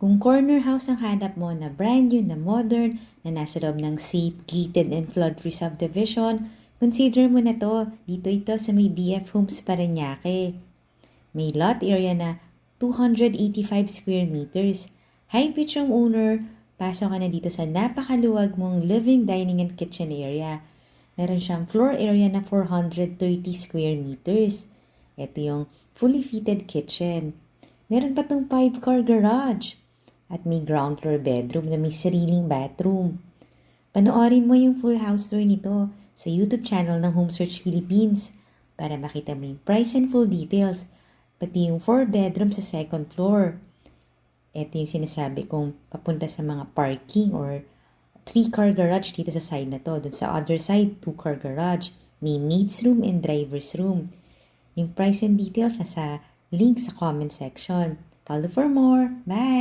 Kung corner house ang hanap mo na brand new, na modern, na nasa loob ng safe, gated and flood-free subdivision, consider mo na to. Dito ito sa may BF Homes Parañaque. May lot area na 285 square meters. High pitch ang owner, pasok ka na dito sa napakaluwag mong living, dining and kitchen area. Meron siyang floor area na 430 square meters. Ito yung fully fitted kitchen. Meron pa tong 5-car garage. At may ground floor bedroom na may sariling bathroom. Panoorin mo yung full house tour nito sa YouTube channel ng Home Search Philippines para makita mo yung price and full details, pati yung 4 bedroom sa second floor. Ito yung sinasabi kong papunta sa mga parking or 3-car garage dito sa side na to. Doon sa other side, 2-car garage. May maid's room and driver's room. Yung price and details nasa link sa comment section. Follow for more. Bye!